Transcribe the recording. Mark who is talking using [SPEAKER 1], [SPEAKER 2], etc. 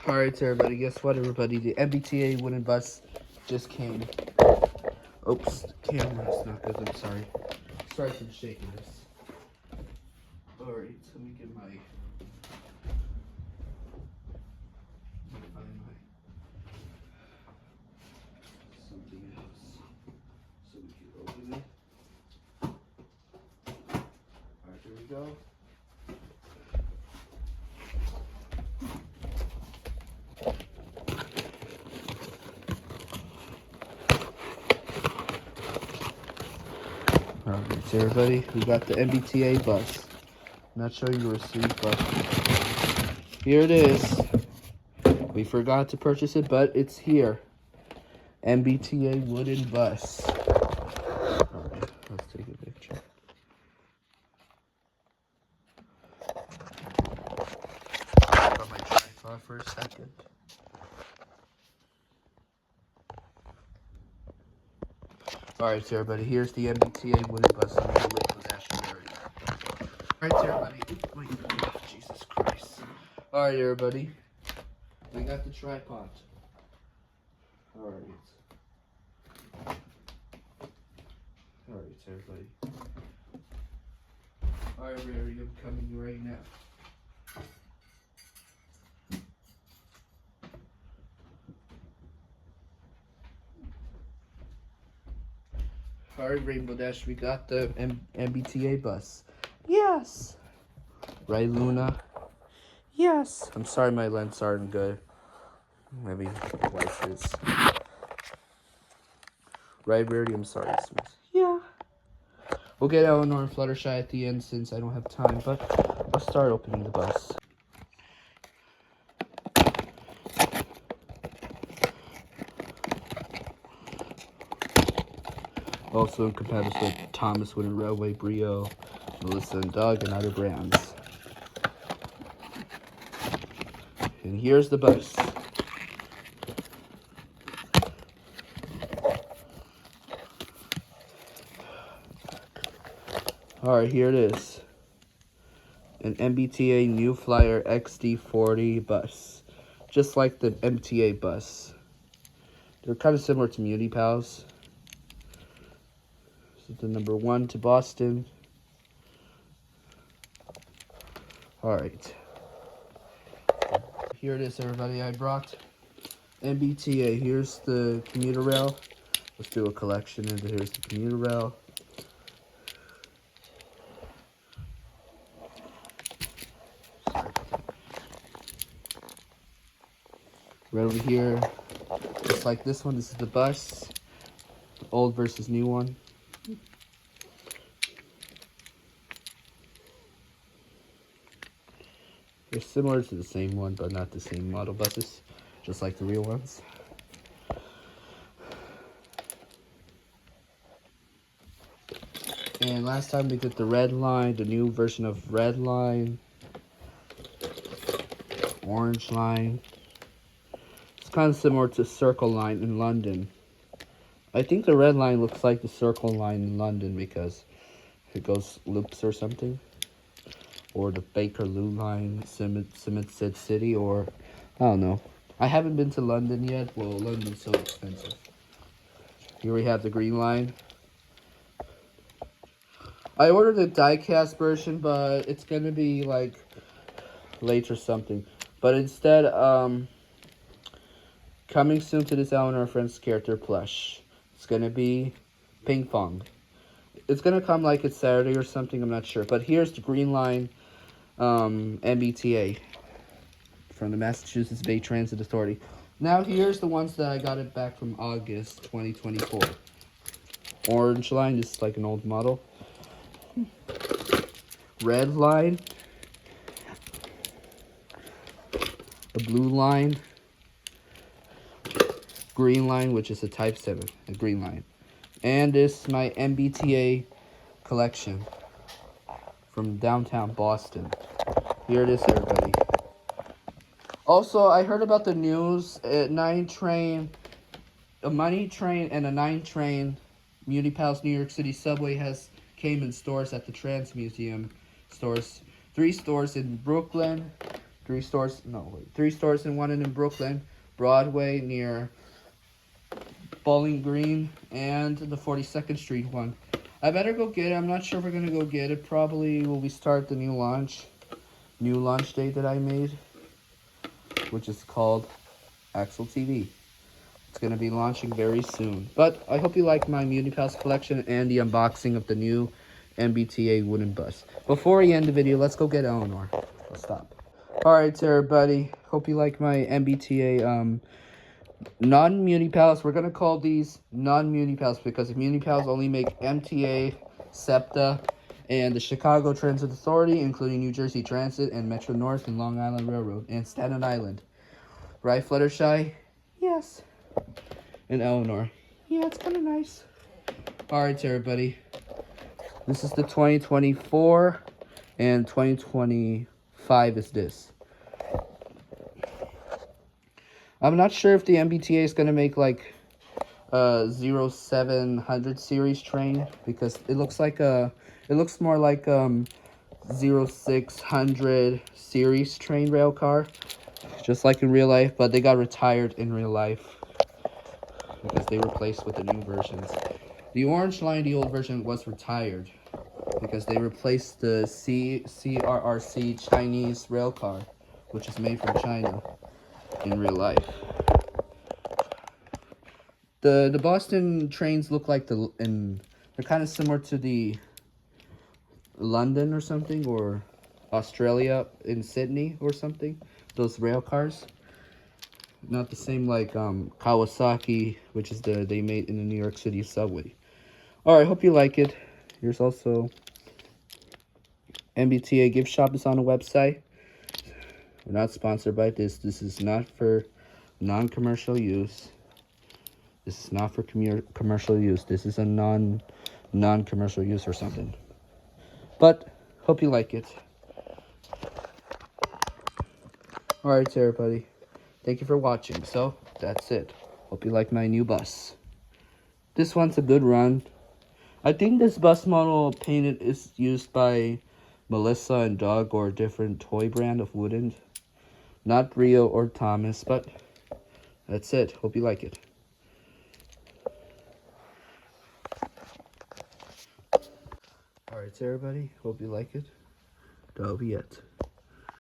[SPEAKER 1] Alright, everybody, guess what, everybody? The MBTA wooden bus just came. Oops, the camera's not good, I'm sorry. Sorry for the shakiness. Alright, let me get my... something else. So we can open it. Alright, here we go. Alright, so everybody, we got the MBTA bus. I'm not showing you a receipt, but here it is. We forgot to purchase it, but it's here. MBTA wooden bus. Alright, let's take a picture. Put on my tripod for a second. Alright, so everybody, here's the MBTA wooden bus. I'm going to link with Ashley. Alright, so everybody. Wait, oh, Jesus Christ. Alright, everybody. We got the tripod. Alright. Alright, so everybody. Alright, Mary, I'm coming right now. Alright, Rainbow Dash, we got the MBTA bus. Yes! Right, Luna? Yes! I'm sorry my lens aren't good. Maybe wipe this. Right, Rarity? I'm sorry, Smith. Yeah. We'll get Elinor and Fluttershy at the end since I don't have time, but let's start opening the bus. Also incompatible with Thomas Wooden Railway, Brio, Melissa and Doug, and other brands. And here's the bus. Alright, here it is. An MBTA New Flyer XD40 bus. Just like the MTA bus. They're kind of similar to Muni Pals. This is the number 1 to Boston. Alright. Here it is, everybody. I brought MBTA. Here's the commuter rail. Let's do a collection, and here's the commuter rail. Right over here, just like this one, this is the bus. Old versus new one. They're similar to the same one, but not the same model buses, just like the real ones. And last time we did the red line, the new version of red line, orange line. It's kind of similar to Circle Line in London. I think the red line looks like the Circle Line in London because it goes loops or something. Or the Bakerloo line, Somerset City, or I don't know. I haven't been to London yet. Well, London's so expensive. Here we have the green line. I ordered the die-cast version, but it's gonna be like late or something. But instead, coming soon to this Elinor Friends character plush. It's gonna be Ping Pong. It's gonna come like it's Saturday or something, I'm not sure. But here's the green line MBTA from the Massachusetts Bay Transit Authority. Now here's the ones that I got it back from August 2024. Orange line, this is like an old model. Red line. The blue line. Green line, which is a Type 7, a green line. And this is my MBTA collection from downtown Boston. Here it is, everybody. Also, I heard about the news. A money train and a 9 train Muni Pals New York City subway came in stores at the Trans Museum stores. 3 stores in Brooklyn, 3 stores. No, wait, 3 stores and one in Brooklyn, Broadway near Bowling Green, and the 42nd Street one. I better go get it. I'm not sure if we're gonna go get it. Probably will we start the new launch date that I made, which is called Axel TV. It's gonna be launching very soon. But I hope you like my MuniPals collection and the unboxing of the new MBTA wooden bus. Before I end the video, let's go get Elinor. Let's stop. Alright, everybody. Hope you like my MBTA non-MuniPals. We're gonna call these non-MuniPals because MuniPals only make MTA, SEPTA, and the Chicago Transit Authority, including New Jersey Transit and Metro North and Long Island Railroad and Staten Island. Right, Fluttershy? Yes. And Elinor. Yeah, it's kind of nice. Alright, everybody. This is the 2024 and 2025 is this. I'm not sure if the MBTA is going to make like a 0700 series train because it looks more like 0600 series train rail car, just like in real life, but they got retired in real life because they replaced with the new versions. The orange line, the old version, was retired because they replaced the CRRC Chinese rail car, which is made from China in real life. The Boston trains look like they're kind of similar to the London or something, or Australia in Sydney or something. Those rail cars. Not the same like Kawasaki, which is they made in the New York City subway. Alright, hope you like it. Here's also MBTA gift shop is on the website. We're not sponsored by this. This is not for non-commercial use. This is not for commercial use. This is a non-commercial use or something. But hope you like it. Alright, everybody. Thank you for watching. So, that's it. Hope you like my new bus. This one's a good run. I think this bus model painted is used by Melissa and Doug, or a different toy brand of wooden. Not Rio or Thomas, but that's it. Hope you like it. Alright, everybody. Hope you like it. That'll be it.